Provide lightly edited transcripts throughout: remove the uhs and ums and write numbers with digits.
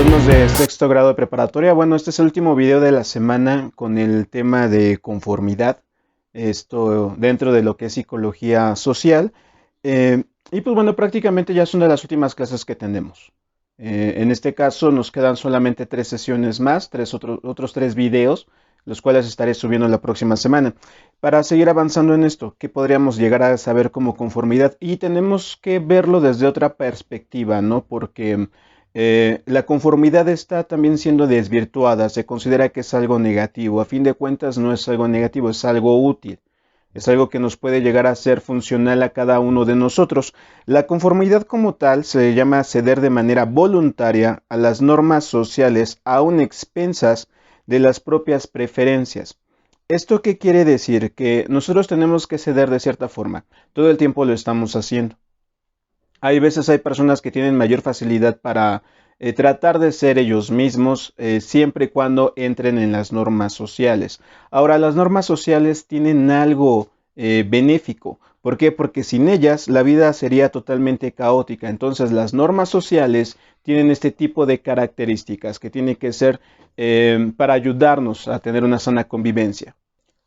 alumnos de sexto grado de preparatoria. Bueno, este es el último video de la semana con el tema de conformidad, esto dentro de lo que es psicología social. Y pues bueno, prácticamente ya son de las últimas clases que tenemos. En este caso nos quedan solamente 3 sesiones más, otros 3 videos, los cuales estaré subiendo la próxima semana. Para seguir avanzando en esto, ¿qué podríamos llegar a saber como conformidad? Y tenemos que verlo desde otra perspectiva, ¿no? Porque la conformidad está también siendo desvirtuada, se considera que es algo negativo. A fin de cuentas no es algo negativo, es algo útil. Es algo que nos puede llegar a ser funcional a cada uno de nosotros. La conformidad como tal se llama ceder de manera voluntaria a las normas sociales, aun expensas de las propias preferencias. ¿Esto qué quiere decir? Que nosotros tenemos que ceder de cierta forma. Todo el tiempo lo estamos haciendo. Hay veces hay personas que tienen mayor facilidad para tratar de ser ellos mismos siempre y cuando entren en las normas sociales. Ahora, las normas sociales tienen algo benéfico. ¿Por qué? Porque sin ellas la vida sería totalmente caótica. Entonces, las normas sociales tienen este tipo de características que tienen que ser para ayudarnos a tener una sana convivencia.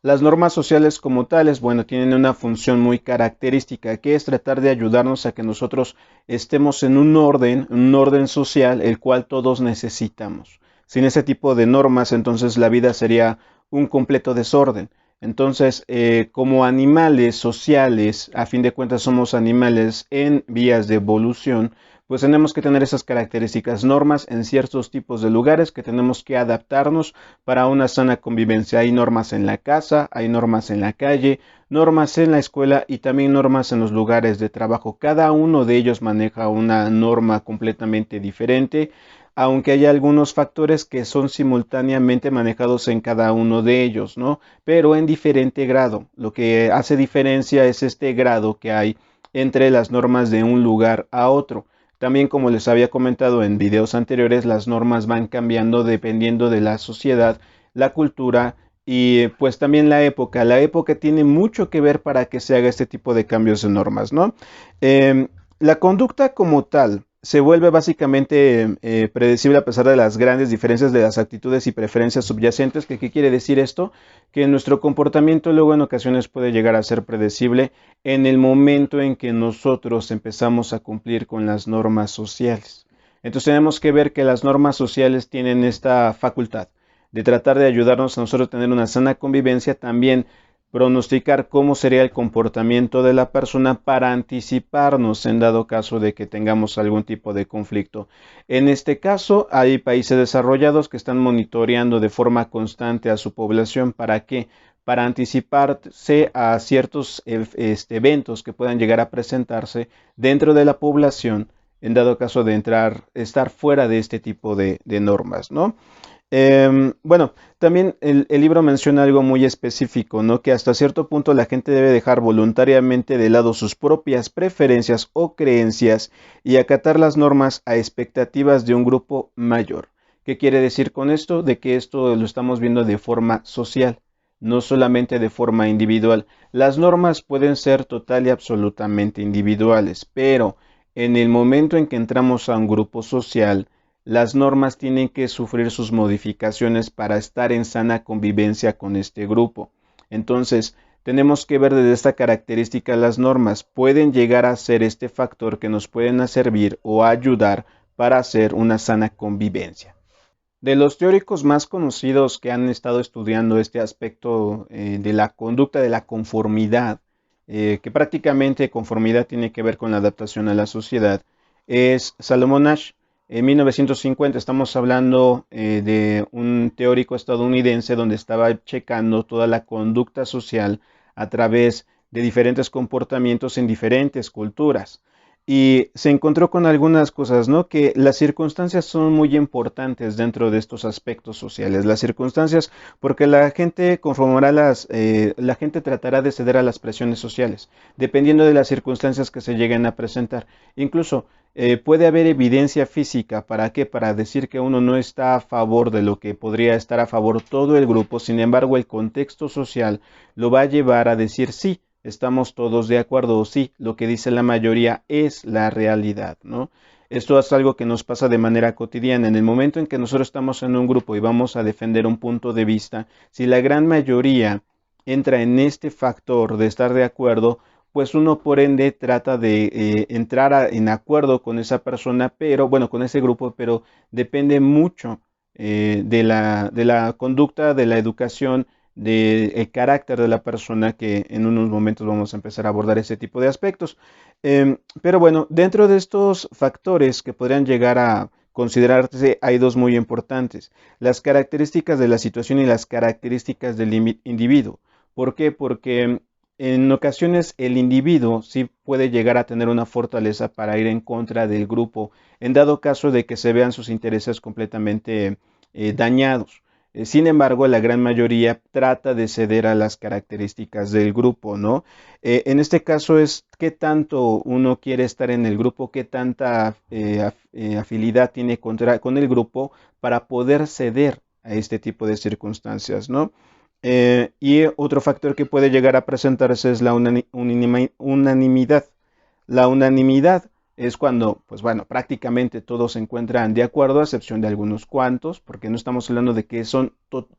Las normas sociales como tales, bueno, tienen una función muy característica, que es tratar de ayudarnos a que nosotros estemos en un orden social, el cual todos necesitamos. Sin ese tipo de normas, entonces la vida sería un completo desorden. Entonces, como animales sociales, a fin de cuentas somos animales en vías de evolución, pues tenemos que tener esas características, normas en ciertos tipos de lugares que tenemos que adaptarnos para una sana convivencia. Hay normas en la casa, hay normas en la calle, normas en la escuela y también normas en los lugares de trabajo. Cada uno de ellos maneja una norma completamente diferente, aunque hay algunos factores que son simultáneamente manejados en cada uno de ellos, ¿no? Pero en diferente grado. Lo que hace diferencia es este grado que hay entre las normas de un lugar a otro. También, como les había comentado en videos anteriores, las normas van cambiando dependiendo de la sociedad, la cultura y pues también la época. La época tiene mucho que ver para que se haga este tipo de cambios de normas, ¿no? La conducta como tal se vuelve básicamente predecible a pesar de las grandes diferencias de las actitudes y preferencias subyacentes. ¿Qué quiere decir esto? Que nuestro comportamiento luego en ocasiones puede llegar a ser predecible en el momento en que nosotros empezamos a cumplir con las normas sociales. Entonces tenemos que ver que las normas sociales tienen esta facultad de tratar de ayudarnos a nosotros a tener una sana convivencia, también pronosticar cómo sería el comportamiento de la persona para anticiparnos en dado caso de que tengamos algún tipo de conflicto. En este caso, hay países desarrollados que están monitoreando de forma constante a su población. ¿Para qué? Para anticiparse a ciertos eventos que puedan llegar a presentarse dentro de la población en dado caso de estar fuera de este tipo de normas, ¿no? Bueno, también el libro menciona algo muy específico, ¿no? Que hasta cierto punto la gente debe dejar voluntariamente de lado sus propias preferencias o creencias y acatar las normas a expectativas de un grupo mayor. ¿Qué quiere decir con esto? De que esto lo estamos viendo de forma social, no solamente de forma individual. Las normas pueden ser total y absolutamente individuales, pero en el momento en que entramos a un grupo social, las normas tienen que sufrir sus modificaciones para estar en sana convivencia con este grupo. Entonces, tenemos que ver desde esta característica las normas pueden llegar a ser este factor que nos pueden servir o ayudar para hacer una sana convivencia. De los teóricos más conocidos que han estado estudiando este aspecto de la conducta de la conformidad, que prácticamente conformidad tiene que ver con la adaptación a la sociedad, es Salomon Asch. En 1950 estamos hablando de un teórico estadounidense donde estaba checando toda la conducta social a través de diferentes comportamientos en diferentes culturas. Y se encontró con algunas cosas, ¿no? Que las circunstancias son muy importantes dentro de estos aspectos sociales. Las circunstancias, porque la gente conformará la gente tratará de ceder a las presiones sociales, dependiendo de las circunstancias que se lleguen a presentar. Incluso puede haber evidencia física. ¿Para qué? Para decir que uno no está a favor de lo que podría estar a favor todo el grupo. Sin embargo, el contexto social lo va a llevar a decir sí. Estamos todos de acuerdo, sí, lo que dice la mayoría es la realidad, ¿no? Esto es algo que nos pasa de manera cotidiana. En el momento en que nosotros estamos en un grupo y vamos a defender un punto de vista, si la gran mayoría entra en este factor de estar de acuerdo, pues uno por ende trata de entrar en acuerdo con esa persona, pero bueno, con ese grupo, pero depende mucho de la conducta, de la educación, del carácter de la persona, que en unos momentos vamos a empezar a abordar ese tipo de aspectos. Pero bueno, dentro de estos factores que podrían llegar a considerarse, hay dos muy importantes: las características de la situación y las características del individuo. ¿Por qué? Porque en ocasiones el individuo sí puede llegar a tener una fortaleza para ir en contra del grupo, en dado caso de que se vean sus intereses completamente dañados. Sin embargo, la gran mayoría trata de ceder a las características del grupo, ¿no? En este caso es qué tanto uno quiere estar en el grupo, qué tanta afinidad tiene con el grupo para poder ceder a este tipo de circunstancias, ¿no? Y otro factor que puede llegar a presentarse es la unanimidad. La unanimidad es cuando, pues bueno, prácticamente todos se encuentran de acuerdo, a excepción de algunos cuantos, porque no estamos hablando de que son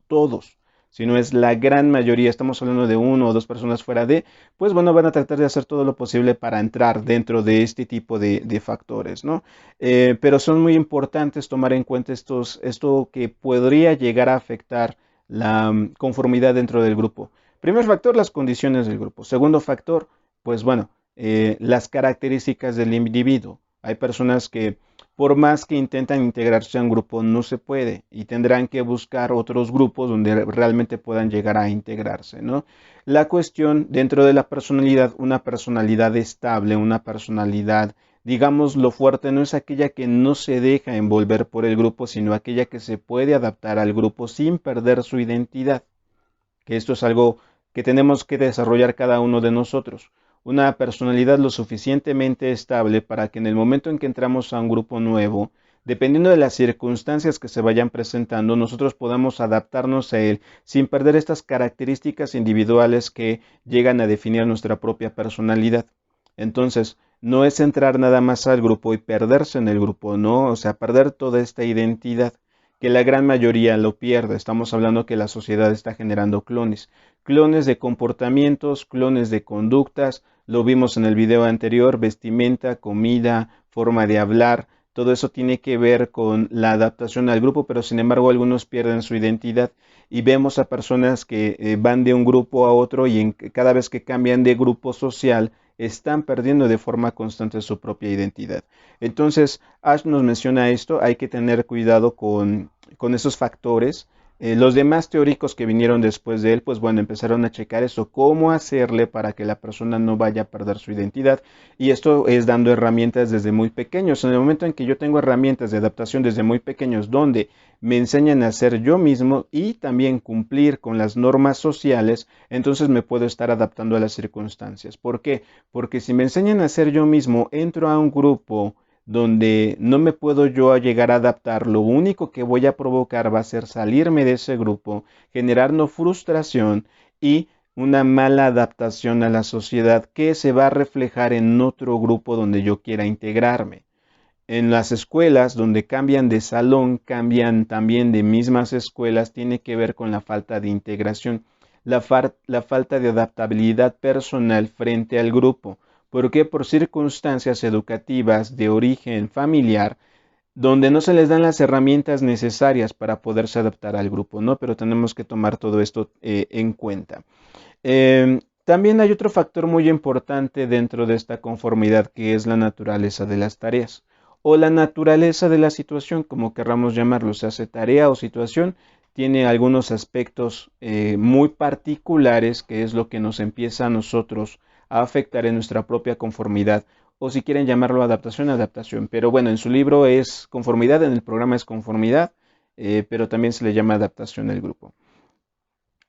todos, sino es la gran mayoría. Estamos hablando de uno o dos personas fuera de, pues bueno, van a tratar de hacer todo lo posible para entrar dentro de este tipo de factores, ¿no? Pero son muy importantes tomar en cuenta esto que podría llegar a afectar la conformidad dentro del grupo. Primer factor, las condiciones del grupo. Segundo factor, pues bueno, las características del individuo. Hay personas que por más que intentan integrarse a un grupo no se puede y tendrán que buscar otros grupos donde realmente puedan llegar a integrarse, ¿no? La cuestión dentro de la personalidad, una personalidad estable, una personalidad, digamos, lo fuerte no es aquella que no se deja envolver por el grupo, sino aquella que se puede adaptar al grupo sin perder su identidad, que esto es algo que tenemos que desarrollar cada uno de nosotros. Una personalidad lo suficientemente estable para que en el momento en que entramos a un grupo nuevo, dependiendo de las circunstancias que se vayan presentando, nosotros podamos adaptarnos a él sin perder estas características individuales que llegan a definir nuestra propia personalidad. Entonces, no es entrar nada más al grupo y perderse en el grupo, no, o sea, perder toda esta identidad, que la gran mayoría lo pierde. Estamos hablando que la sociedad está generando clones, clones de comportamientos, clones de conductas. Lo vimos en el video anterior: vestimenta, comida, forma de hablar. Todo eso tiene que ver con la adaptación al grupo, pero sin embargo algunos pierden su identidad y vemos a personas que van de un grupo a otro y cada vez que cambian de grupo social están perdiendo de forma constante su propia identidad. Entonces, Ash nos menciona esto: hay que tener cuidado con esos factores. Los demás teóricos que vinieron después de él, pues bueno, empezaron a checar eso, cómo hacerle para que la persona no vaya a perder su identidad. Y esto es dando herramientas desde muy pequeños. En el momento en que yo tengo herramientas de adaptación desde muy pequeños, donde me enseñan a ser yo mismo y también cumplir con las normas sociales, entonces me puedo estar adaptando a las circunstancias. ¿Por qué? Porque si me enseñan a ser yo mismo, entro a un grupo donde no me puedo yo llegar a adaptar, lo único que voy a provocar va a ser salirme de ese grupo, generando frustración y una mala adaptación a la sociedad que se va a reflejar en otro grupo donde yo quiera integrarme. En las escuelas donde cambian de salón, cambian también de mismas escuelas, tiene que ver con la falta de integración, la falta de adaptabilidad personal frente al grupo. ¿Por qué? Por circunstancias educativas de origen familiar, donde no se les dan las herramientas necesarias para poderse adaptar al grupo, ¿no? Pero tenemos que tomar todo esto en cuenta. También hay otro factor muy importante dentro de esta conformidad, que es la naturaleza de las tareas o la naturaleza de la situación, como querramos llamarlo. Se hace tarea o situación, tiene algunos aspectos muy particulares, que es lo que nos empieza a nosotros a afectar en nuestra propia conformidad, o si quieren llamarlo adaptación, adaptación. Pero bueno, en su libro es conformidad, en el programa es conformidad, pero también se le llama adaptación al grupo.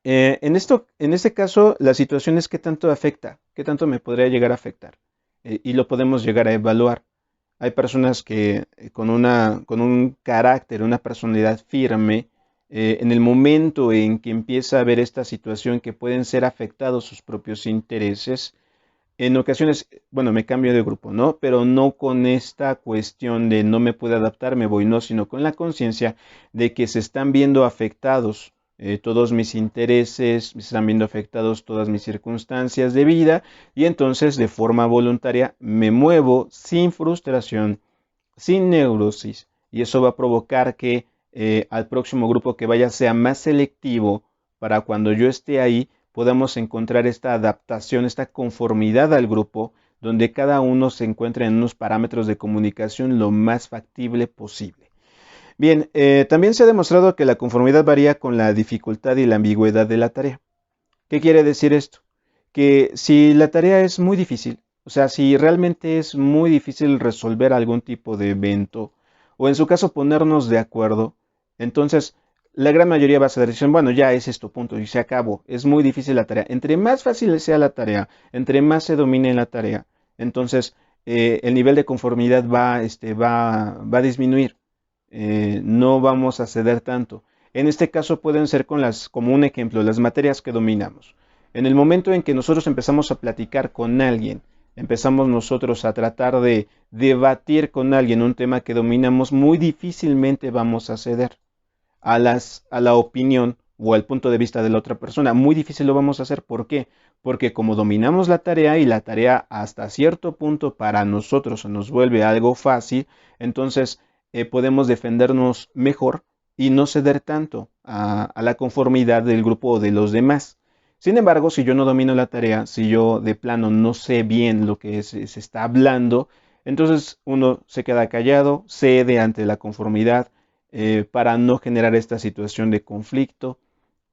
En este caso, la situación es qué tanto afecta, qué tanto me podría llegar a afectar, y lo podemos llegar a evaluar. Hay personas que con un carácter, una personalidad firme, en el momento en que empieza a ver esta situación, que pueden ser afectados sus propios intereses, En ocasiones, bueno, me cambio de grupo, ¿no? Pero no con esta cuestión de no me puedo adaptar, me voy, no, sino con la conciencia de que se están viendo afectados todos mis intereses, se están viendo afectados todas mis circunstancias de vida y entonces de forma voluntaria me muevo sin frustración, sin neurosis y eso va a provocar que al próximo grupo que vaya sea más selectivo para cuando yo esté ahí podamos encontrar esta adaptación, esta conformidad al grupo, donde cada uno se encuentre en unos parámetros de comunicación lo más factible posible. Bien, también se ha demostrado que la conformidad varía con la dificultad y la ambigüedad de la tarea. ¿Qué quiere decir esto? Que si la tarea es muy difícil, o sea, si realmente es muy difícil resolver algún tipo de evento, o en su caso ponernos de acuerdo, entonces la gran mayoría va a decir, bueno, ya es esto, punto, y se acabó. Es muy difícil la tarea. Entre más fácil sea la tarea, entre más se domine la tarea, entonces el nivel de conformidad va a disminuir. No vamos a ceder tanto. En este caso pueden ser como un ejemplo, las materias que dominamos. En el momento en que nosotros empezamos a platicar con alguien, empezamos nosotros a tratar de debatir con alguien un tema que dominamos, muy difícilmente vamos a ceder a la opinión o al punto de vista de la otra persona. Muy difícil lo vamos a hacer. ¿Por qué? Porque como dominamos la tarea y la tarea hasta cierto punto para nosotros se nos vuelve algo fácil, entonces podemos defendernos mejor y no ceder tanto a la conformidad del grupo o de los demás. Sin embargo, si yo no domino la tarea, si yo de plano no sé bien lo que se está hablando, entonces uno se queda callado, cede ante la conformidad para no generar esta situación de conflicto,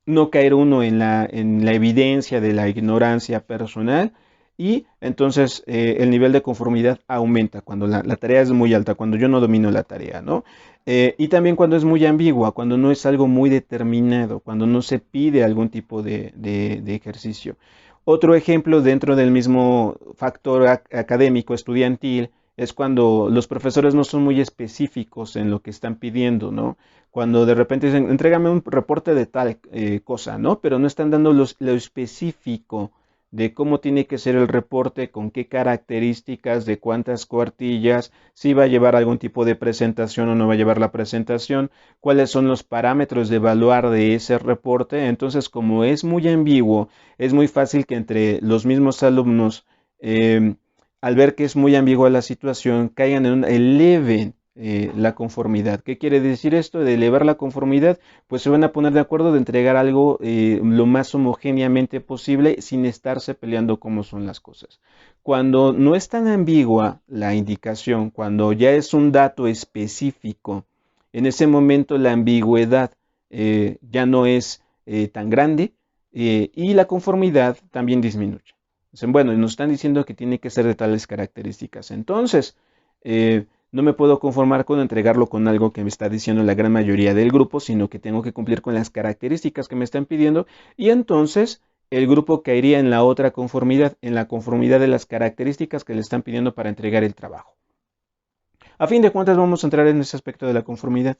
no caer uno en la evidencia de la ignorancia personal y entonces el nivel de conformidad aumenta cuando la tarea es muy alta, cuando yo no domino la tarea, ¿no? Y también cuando es muy ambigua, cuando no es algo muy determinado, cuando no se pide algún tipo de ejercicio. Otro ejemplo dentro del mismo factor académico estudiantil es cuando los profesores no son muy específicos en lo que están pidiendo, ¿no? Cuando de repente dicen, entrégame un reporte de tal cosa, ¿no? Pero no están dando lo específico de cómo tiene que ser el reporte, con qué características, de cuántas cuartillas, si va a llevar algún tipo de presentación o no va a llevar la presentación, cuáles son los parámetros de evaluar de ese reporte. Entonces, como es muy ambiguo, es muy fácil que entre los mismos alumnos, al ver que es muy ambigua la situación, caigan eleven la conformidad. ¿Qué quiere decir esto de elevar la conformidad? Pues se van a poner de acuerdo de entregar algo lo más homogéneamente posible sin estarse peleando cómo son las cosas. Cuando no es tan ambigua la indicación, cuando ya es un dato específico, en ese momento la ambigüedad ya no es tan grande y la conformidad también disminuye. Dicen, bueno, nos están diciendo que tiene que ser de tales características. Entonces, no me puedo conformar con entregarlo con algo que me está diciendo la gran mayoría del grupo, sino que tengo que cumplir con las características que me están pidiendo y entonces el grupo caería en la otra conformidad, en la conformidad de las características que le están pidiendo para entregar el trabajo. A fin de cuentas vamos a entrar en ese aspecto de la conformidad,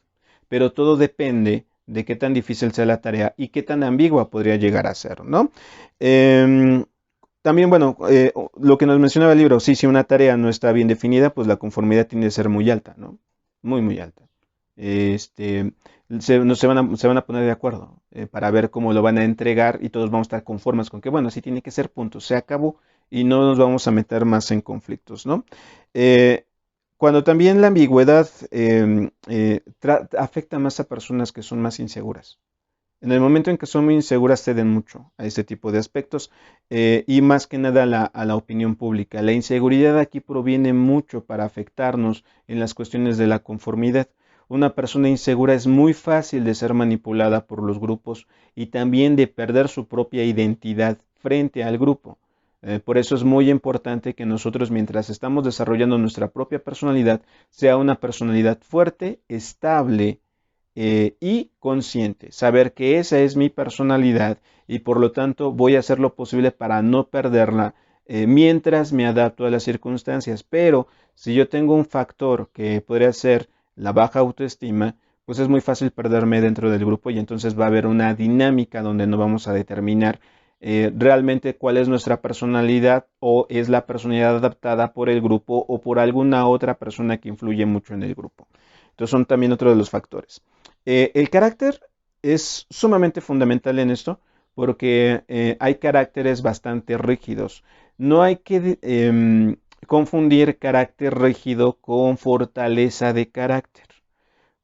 pero todo depende de qué tan difícil sea la tarea y qué tan ambigua podría llegar a ser, ¿no? También, bueno, lo que nos mencionaba el libro, sí, si una tarea no está bien definida, pues la conformidad tiene que ser muy alta, ¿no? Muy, muy alta. No se van a poner de acuerdo para ver cómo lo van a entregar y todos vamos a estar conformes con que, bueno, así tiene que ser, punto, se acabó y no nos vamos a meter más en conflictos, ¿no? Cuando también la ambigüedad afecta más a personas que son más inseguras. En el momento en que son muy inseguras ceden mucho a este tipo de aspectos y más que nada a la opinión pública. La inseguridad aquí proviene mucho para afectarnos en las cuestiones de la conformidad. Una persona insegura es muy fácil de ser manipulada por los grupos y también de perder su propia identidad frente al grupo. Por eso es muy importante que nosotros mientras estamos desarrollando nuestra propia personalidad sea una personalidad fuerte, estable, y consciente, saber que esa es mi personalidad y por lo tanto voy a hacer lo posible para no perderla mientras me adapto a las circunstancias. Pero si yo tengo un factor que podría ser la baja autoestima, pues es muy fácil perderme dentro del grupo y entonces va a haber una dinámica donde no vamos a determinar realmente cuál es nuestra personalidad o es la personalidad adaptada por el grupo o por alguna otra persona que influye mucho en el grupo. Entonces son también otro de los factores. El carácter es sumamente fundamental en esto porque hay caracteres bastante rígidos. No hay que confundir carácter rígido con fortaleza de carácter.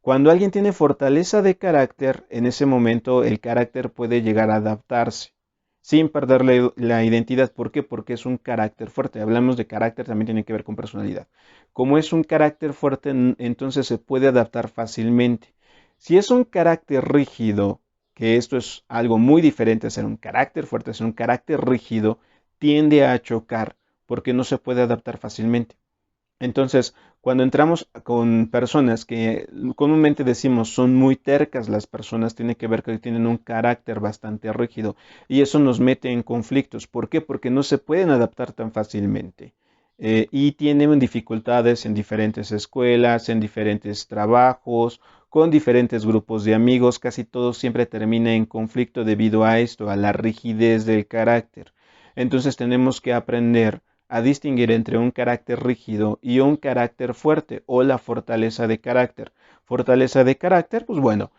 Cuando alguien tiene fortaleza de carácter, en ese momento el carácter puede llegar a adaptarse sin perder la identidad. ¿Por qué? Porque es un carácter fuerte. Hablamos de carácter, también tiene que ver con personalidad. Como es un carácter fuerte, entonces se puede adaptar fácilmente. Si es un carácter rígido, que esto es algo muy diferente a ser un carácter fuerte, ser un carácter rígido, tiende a chocar porque no se puede adaptar fácilmente. Entonces, cuando entramos con personas que comúnmente decimos son muy tercas, las personas tienen que ver que tienen un carácter bastante rígido y eso nos mete en conflictos. ¿Por qué? Porque no se pueden adaptar tan fácilmente y tienen dificultades en diferentes escuelas, en diferentes trabajos, con diferentes grupos de amigos. Casi todo siempre termina en conflicto debido a esto, a la rigidez del carácter. Entonces tenemos que aprender a distinguir entre un carácter rígido y un carácter fuerte o la fortaleza de carácter. Fortaleza de carácter, pues bueno,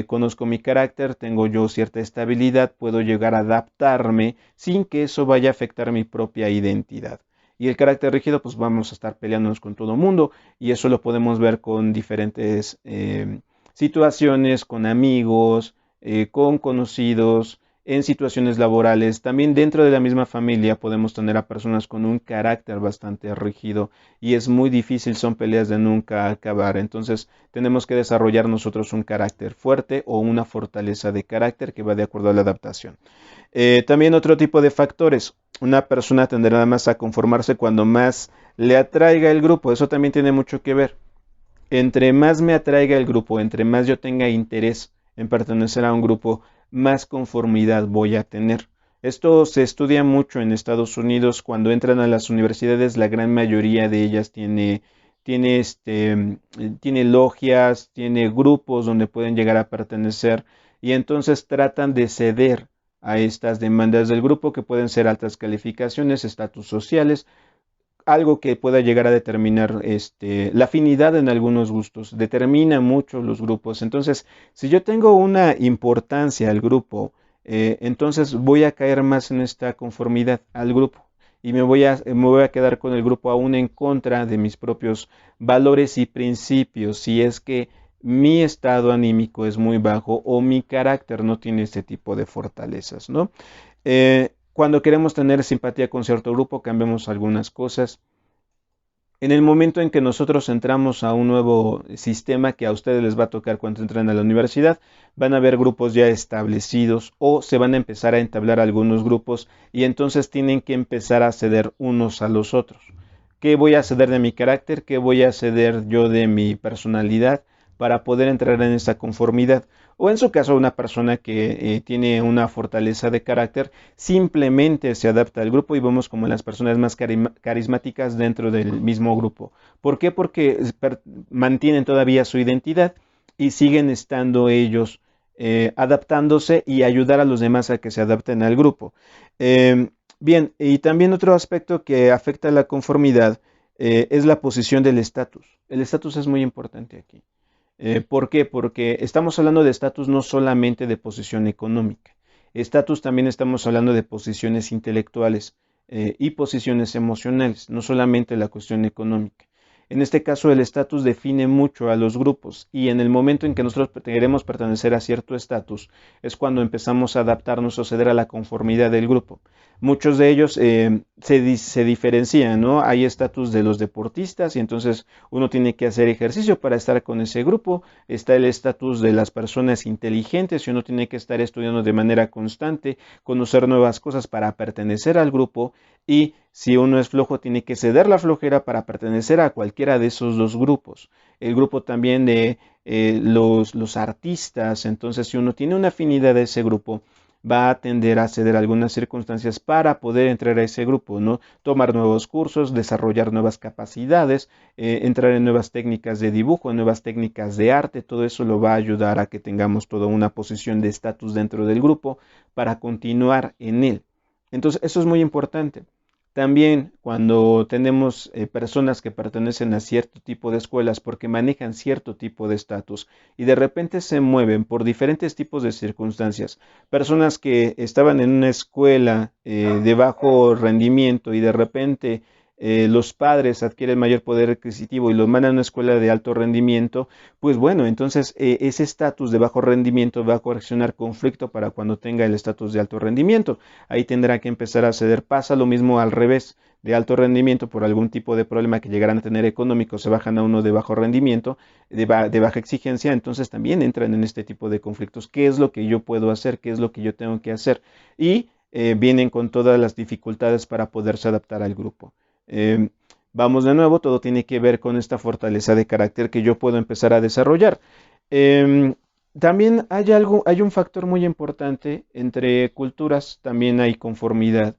conozco mi carácter, tengo yo cierta estabilidad, puedo llegar a adaptarme sin que eso vaya a afectar mi propia identidad. Y el carácter rígido, pues vamos a estar peleándonos con todo el mundo y eso lo podemos ver con diferentes situaciones, con amigos, con conocidos, en situaciones laborales. También dentro de la misma familia podemos tener a personas con un carácter bastante rígido y es muy difícil, son peleas de nunca acabar. Entonces tenemos que desarrollar nosotros un carácter fuerte o una fortaleza de carácter que va de acuerdo a la adaptación. También otro tipo de factores. Una persona tenderá más a conformarse cuando más le atraiga el grupo. Eso también tiene mucho que ver. Entre más me atraiga el grupo, entre más yo tenga interés en pertenecer a un grupo, más conformidad voy a tener. Esto se estudia mucho en Estados Unidos. Cuando entran a las universidades, la gran mayoría de ellas tiene logias, tiene grupos donde pueden llegar a pertenecer y entonces tratan de ceder a estas demandas del grupo que pueden ser altas calificaciones, estatus sociales, algo que pueda llegar a determinar la afinidad en algunos gustos, determina mucho los grupos. Entonces, si yo tengo una importancia al grupo, entonces voy a caer más en esta conformidad al grupo y me voy a quedar con el grupo aún en contra de mis propios valores y principios, si es que mi estado anímico es muy bajo o mi carácter no tiene este tipo de fortalezas, ¿no? Cuando queremos tener simpatía con cierto grupo, cambiamos algunas cosas. En el momento en que nosotros entramos a un nuevo sistema que a ustedes les va a tocar cuando entren a la universidad, van a haber grupos ya establecidos o se van a empezar a entablar algunos grupos y entonces tienen que empezar a ceder unos a los otros. ¿Qué voy a ceder de mi carácter? ¿Qué voy a ceder yo de mi personalidad para poder entrar en esa conformidad? O en su caso, una persona que tiene una fortaleza de carácter simplemente se adapta al grupo y vemos como las personas más carismáticas dentro del mismo grupo. ¿Por qué? Porque mantienen todavía su identidad y siguen estando ellos adaptándose y ayudar a los demás a que se adapten al grupo. Bien, y también otro aspecto que afecta a la conformidad es la posición del estatus. El estatus es muy importante aquí. ¿Por qué? Porque estamos hablando de estatus no solamente de posición económica. Estatus también estamos hablando de posiciones intelectuales y posiciones emocionales, no solamente la cuestión económica. En este caso, el estatus define mucho a los grupos y en el momento en que nosotros queremos pertenecer a cierto estatus es cuando empezamos a adaptarnos o ceder a la conformidad del grupo. Muchos de ellos se diferencian, ¿no? Hay estatus de los deportistas y entonces uno tiene que hacer ejercicio para estar con ese grupo. Está el estatus de las personas inteligentes y uno tiene que estar estudiando de manera constante, conocer nuevas cosas para pertenecer al grupo. Y si uno es flojo, tiene que ceder la flojera para pertenecer a cualquiera de esos dos grupos. El grupo también de los artistas, entonces si uno tiene una afinidad a ese grupo, va a tender a ceder algunas circunstancias para poder entrar a ese grupo, ¿no? Tomar nuevos cursos, desarrollar nuevas capacidades, entrar en nuevas técnicas de dibujo, en nuevas técnicas de arte, todo eso lo va a ayudar a que tengamos toda una posición de estatus dentro del grupo para continuar en él. Entonces, eso es muy importante. También cuando tenemos personas que pertenecen a cierto tipo de escuelas porque manejan cierto tipo de estatus y de repente se mueven por diferentes tipos de circunstancias, personas que estaban en una escuela de bajo rendimiento y de repente los padres adquieren mayor poder adquisitivo y los mandan a una escuela de alto rendimiento, pues bueno, entonces ese estatus de bajo rendimiento va a correccionar conflicto para cuando tenga el estatus de alto rendimiento. Ahí tendrá que empezar a ceder. Pasa lo mismo al revés, de alto rendimiento por algún tipo de problema que llegaran a tener económico, se bajan a uno de bajo rendimiento, de baja exigencia, entonces también entran en este tipo de conflictos. ¿Qué es lo que yo puedo hacer? ¿Qué es lo que yo tengo que hacer? Y vienen con todas las dificultades para poderse adaptar al grupo. Eh, Vamos de nuevo, todo tiene que ver con esta fortaleza de carácter que yo puedo empezar a desarrollar. Eh, También hay un factor muy importante entre culturas, también hay conformidad.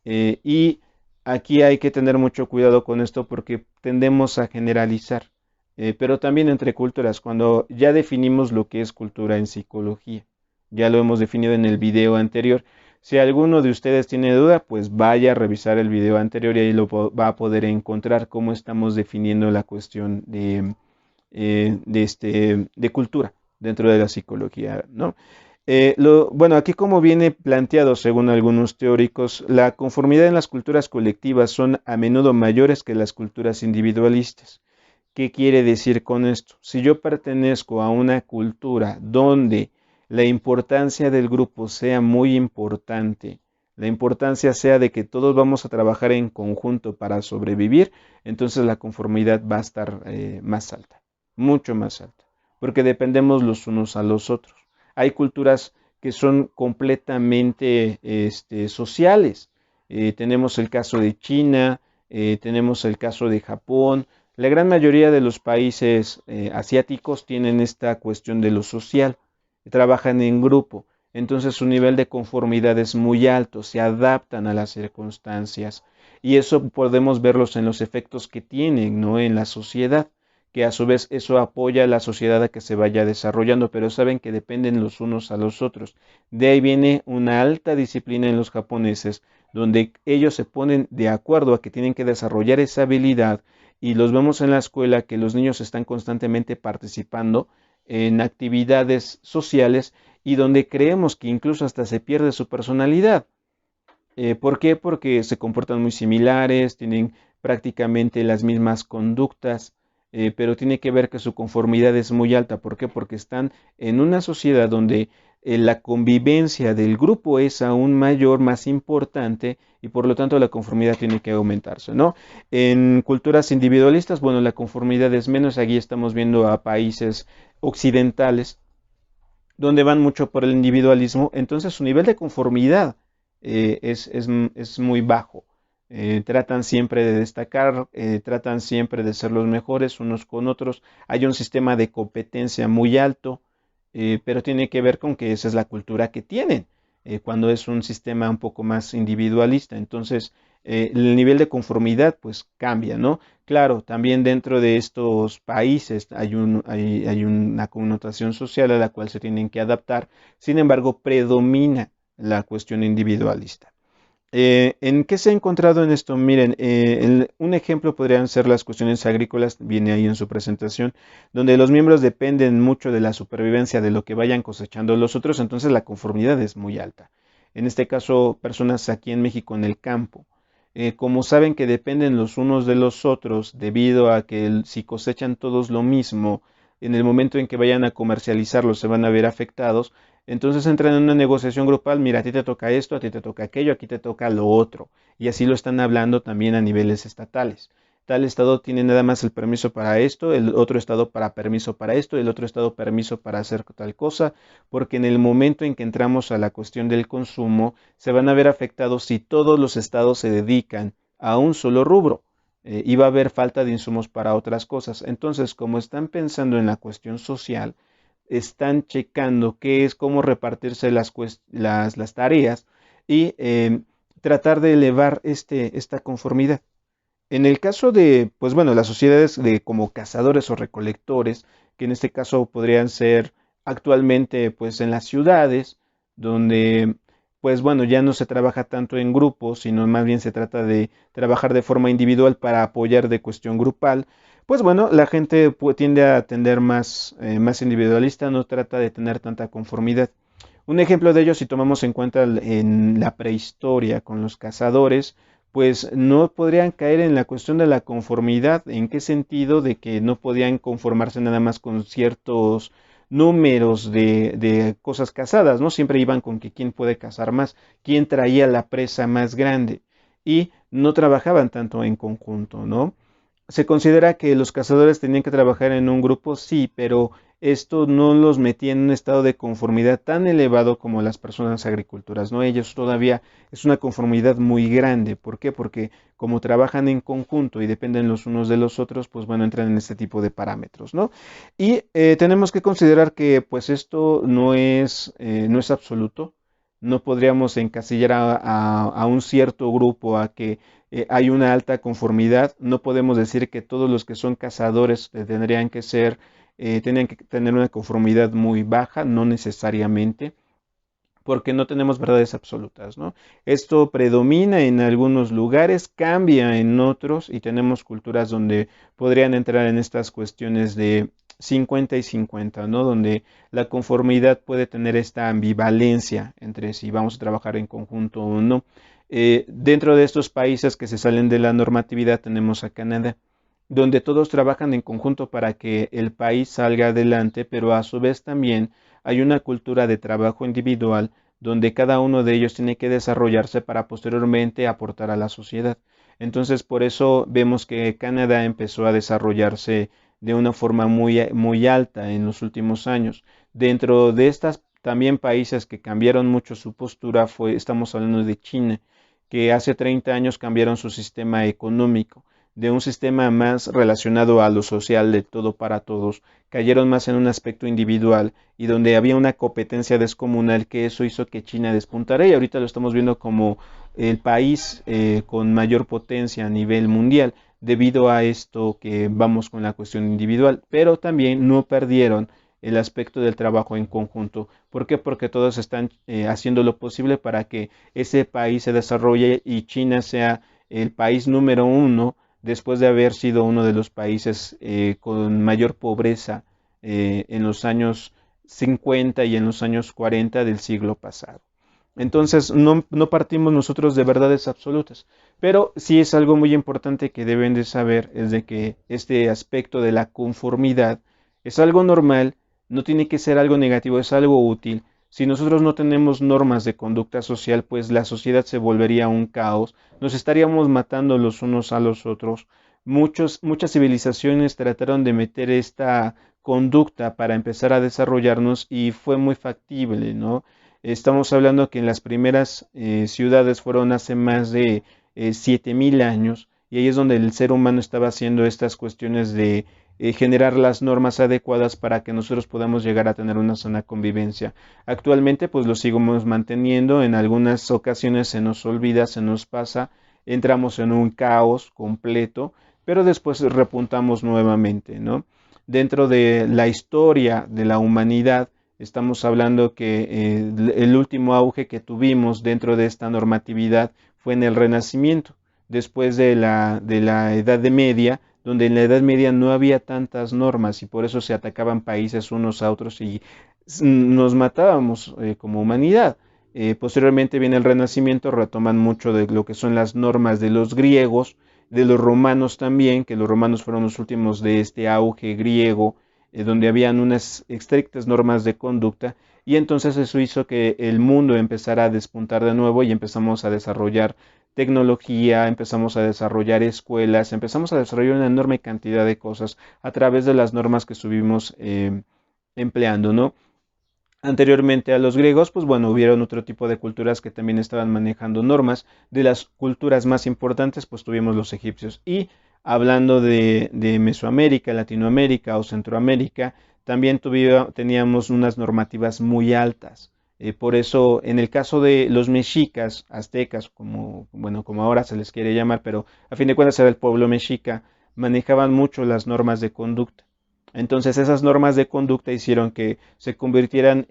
Y aquí hay que tener mucho cuidado con esto porque tendemos a generalizar. Pero también entre culturas, cuando ya definimos lo que es cultura en psicología, ya lo hemos definido en el video anterior. Si alguno de ustedes tiene duda, pues vaya a revisar el video anterior y ahí va a poder encontrar cómo estamos definiendo la cuestión de cultura dentro de la psicología, ¿no? Bueno, aquí como viene planteado según algunos teóricos, la conformidad en las culturas colectivas son a menudo mayores que las culturas individualistas. ¿Qué quiere decir con esto? Si yo pertenezco a una cultura donde la importancia del grupo sea muy importante, la importancia sea de que todos vamos a trabajar en conjunto para sobrevivir, entonces la conformidad va a estar más alta, mucho más alta, porque dependemos los unos a los otros. Hay culturas que son completamente sociales. Tenemos el caso de China, tenemos el caso de Japón. La gran mayoría de los países asiáticos tienen esta cuestión de lo social, trabajan en grupo, entonces su nivel de conformidad es muy alto, se adaptan a las circunstancias y eso podemos verlos en los efectos que tienen, ¿no? En la sociedad, que a su vez eso apoya a la sociedad a que se vaya desarrollando, pero saben que dependen los unos a los otros. De ahí viene una alta disciplina en los japoneses, donde ellos se ponen de acuerdo a que tienen que desarrollar esa habilidad y los vemos en la escuela que los niños están constantemente participando en actividades sociales y donde creemos que incluso hasta se pierde su personalidad. ¿Por qué? Porque se comportan muy similares, tienen prácticamente las mismas conductas, pero tiene que ver que su conformidad es muy alta. ¿Por qué? Porque están en una sociedad donde la convivencia del grupo es aún mayor, más importante, y por lo tanto la conformidad tiene que aumentarse, ¿no? En culturas individualistas, bueno, la conformidad es menos. Aquí estamos viendo a países occidentales donde van mucho por el individualismo, entonces su nivel de conformidad es muy bajo. Tratan siempre de destacar, tratan siempre de ser los mejores unos con otros. Hay un sistema de competencia muy alto, pero tiene que ver con que esa es la cultura que tienen, cuando es un sistema un poco más individualista. Entonces, el nivel de conformidad pues cambia, ¿no? Claro, también dentro de estos países hay una connotación social a la cual se tienen que adaptar, sin embargo, predomina la cuestión individualista. ¿En qué se ha encontrado en esto? Miren, un ejemplo podrían ser las cuestiones agrícolas, viene ahí en su presentación, donde los miembros dependen mucho de la supervivencia de lo que vayan cosechando los otros, entonces la conformidad es muy alta. En este caso, personas aquí en México en el campo, como saben que dependen los unos de los otros, debido a que si cosechan todos lo mismo, en el momento en que vayan a comercializarlo se van a ver afectados, entonces entran en una negociación grupal, mira, a ti te toca esto, a ti te toca aquello, aquí te toca lo otro. Y así lo están hablando también a niveles estatales. Tal estado tiene nada más el permiso para esto, el otro estado para permiso para esto, el otro estado permiso para hacer tal cosa, porque en el momento en que entramos a la cuestión del consumo, se van a ver afectados si todos los estados se dedican a un solo rubro. Y va a haber falta de insumos para otras cosas. Entonces, como están pensando en la cuestión social, están checando qué es, cómo repartirse las tareas y tratar de elevar esta conformidad. En el caso de, pues bueno, las sociedades de como cazadores o recolectores, que en este caso podrían ser actualmente pues en las ciudades, donde pues bueno, ya no se trabaja tanto en grupos, sino más bien se trata de trabajar de forma individual para apoyar de cuestión grupal, pues bueno, la gente tiende a tender más individualista, no trata de tener tanta conformidad. Un ejemplo de ello, si tomamos en cuenta en la prehistoria con los cazadores, pues no podrían caer en la cuestión de la conformidad. ¿En qué sentido? De que no podían conformarse nada más con ciertos números de cosas cazadas, ¿no? Siempre iban con que quién puede cazar más, quién traía la presa más grande. Y no trabajaban tanto en conjunto, ¿no? Se considera que los cazadores tenían que trabajar en un grupo, sí, pero esto no los metía en un estado de conformidad tan elevado como las personas agricultoras, ¿no? Ellos todavía es una conformidad muy grande. ¿Por qué? Porque como trabajan en conjunto y dependen los unos de los otros, pues bueno, entran en este tipo de parámetros, ¿no? Y tenemos que considerar que pues esto no es absoluto. No podríamos encasillar a un cierto grupo a que hay una alta conformidad. No podemos decir que todos los que son cazadores tenían que tener una conformidad muy baja, no necesariamente, porque no tenemos verdades absolutas, ¿no? Esto predomina en algunos lugares, cambia en otros, y tenemos culturas donde podrían entrar en estas cuestiones de 50 y 50, ¿no? Donde la conformidad puede tener esta ambivalencia entre si vamos a trabajar en conjunto o no. Dentro de estos países que se salen de la normatividad tenemos a Canadá, donde todos trabajan en conjunto para que el país salga adelante, pero a su vez también hay una cultura de trabajo individual donde cada uno de ellos tiene que desarrollarse para posteriormente aportar a la sociedad. Entonces, por eso vemos que Canadá empezó a desarrollarse de una forma muy alta en los últimos años. Dentro de estas también países que cambiaron mucho su postura estamos hablando de China, que hace 30 años cambiaron su sistema económico de un sistema más relacionado a lo social de todo para todos, cayeron más en un aspecto individual y donde había una competencia descomunal, que eso hizo que China despuntara, y ahorita lo estamos viendo como el país con mayor potencia a nivel mundial debido a esto que vamos con la cuestión individual, pero también no perdieron el aspecto del trabajo en conjunto. ¿Por qué? Porque todos están haciendo lo posible para que ese país se desarrolle y China sea el país número uno después de haber sido uno de los países con mayor pobreza en los años 50 y en los años 40 del siglo pasado. Entonces, no partimos nosotros de verdades absolutas, pero sí es algo muy importante que deben de saber, es de que este aspecto de la conformidad es algo normal, no tiene que ser algo negativo, es algo útil. Si nosotros no tenemos normas de conducta social, pues la sociedad se volvería un caos, nos estaríamos matando los unos a los otros. Muchas civilizaciones trataron de meter esta conducta para empezar a desarrollarnos y fue muy factible, ¿no? Estamos hablando que en las primeras ciudades fueron hace más de 7000 años, y ahí es donde el ser humano estaba haciendo estas cuestiones de generar las normas adecuadas para que nosotros podamos llegar a tener una sana convivencia. Actualmente pues lo seguimos manteniendo, en algunas ocasiones se nos olvida, se nos pasa, entramos en un caos completo, pero después repuntamos nuevamente, ¿no? Dentro de la historia de la humanidad, estamos hablando que el último auge que tuvimos dentro de esta normatividad fue en el Renacimiento, después de la Edad Media, donde en la Edad Media no había tantas normas y por eso se atacaban países unos a otros y nos matábamos como humanidad. Posteriormente viene el Renacimiento, retoman mucho de lo que son las normas de los griegos, de los romanos también, que los romanos fueron los últimos de este auge griego, donde habían unas estrictas normas de conducta, y entonces eso hizo que el mundo empezara a despuntar de nuevo y empezamos a desarrollar tecnología, empezamos a desarrollar escuelas, empezamos a desarrollar una enorme cantidad de cosas a través de las normas que estuvimos empleando, ¿no? Anteriormente a los griegos, pues bueno, hubieron otro tipo de culturas que también estaban manejando normas. De las culturas más importantes, pues tuvimos los egipcios. Y hablando de Mesoamérica, Latinoamérica o Centroamérica, también teníamos unas normativas muy altas. Por eso, en el caso de los mexicas, aztecas, como, bueno, como ahora se les quiere llamar, pero a fin de cuentas era el pueblo mexica, manejaban mucho las normas de conducta. Entonces esas normas de conducta hicieron que se convirtieran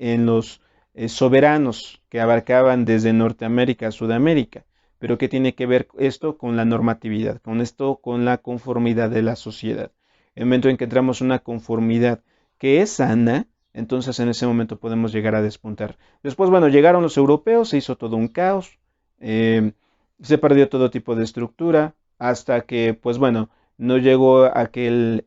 soberanos que abarcaban desde Norteamérica a Sudamérica. Pero ¿qué tiene que ver esto con la normatividad? Con esto, con la conformidad de la sociedad. En el momento en que entramos en una conformidad que es sana, entonces en ese momento podemos llegar a despuntar. Después, bueno, llegaron los europeos, se hizo todo un caos, eh, se perdió todo tipo de estructura, hasta que, pues bueno, no llegó aquel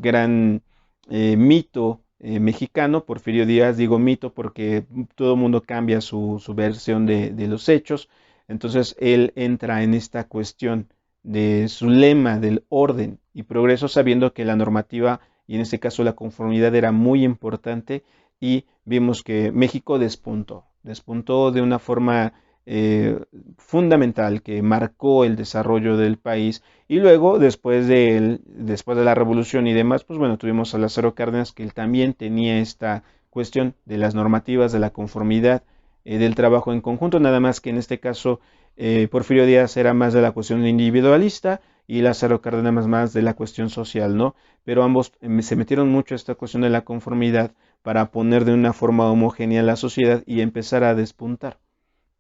gran mito mexicano, Porfirio Díaz. Digo mito porque todo el mundo cambia su versión de los hechos. Entonces él entra en esta cuestión de su lema del orden y progreso, sabiendo que la normativa y en este caso la conformidad era muy importante, y vimos que México despuntó de una forma eh, fundamental que marcó el desarrollo del país. Y luego, después de la revolución y demás, pues bueno, tuvimos a Lázaro Cárdenas, que él también tenía esta cuestión de las normativas, de la conformidad, del trabajo en conjunto, nada más que en este caso Porfirio Díaz era más de la cuestión individualista y Lázaro Cárdenas más de la cuestión social, ¿no? Pero ambos se metieron mucho a esta cuestión de la conformidad para poner de una forma homogénea la sociedad y empezar a despuntar.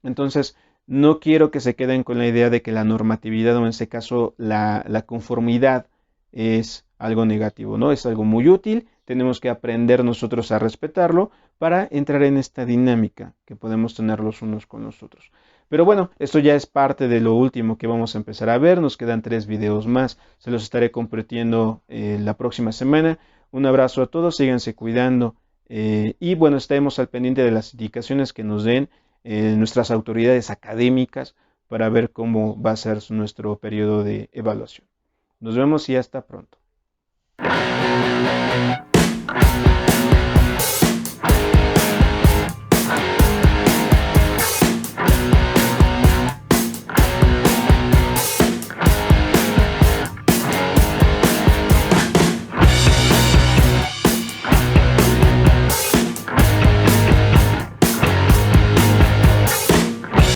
Entonces, no quiero que se queden con la idea de que la normatividad, o en este caso la conformidad, es algo negativo, ¿no? Es algo muy útil, tenemos que aprender nosotros a respetarlo para entrar en esta dinámica que podemos tener los unos con los otros. Pero bueno, esto ya es parte de lo último que vamos a empezar a ver. Nos quedan 3 videos más, se los estaré compartiendo la próxima semana. Un abrazo a todos, síganse cuidando y bueno, estaremos al pendiente de las indicaciones que nos den nuestras autoridades académicas para ver cómo va a ser nuestro periodo de evaluación. Nos vemos y hasta pronto.